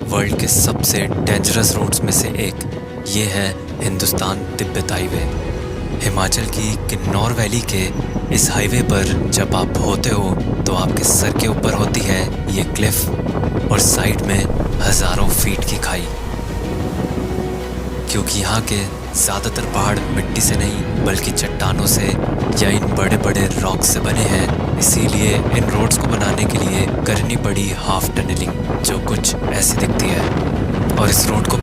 World के सबसे dangerous roads में से एक। ये है हिंदुस्तान तिब्बत हाईवे। हिमाचल की किन्नौर वैली के इस हाईवे पर जब आप होते हो तो आपके सर के ऊपर होती है ये क्लिफ और साइड में हजारों फीट की खाई। क्योंकि यहाँ के ज़्यादातर पहाड़ मिट्टी से नहीं बल्कि चट्टानों से या इन बड़े बड़े रॉक से बने हैं, इसीलिए इन रोड्स को बनाने के लिए करनी पड़ी हाफ टनलिंग, जो कुछ ऐसी दिखती है। और इस रोड को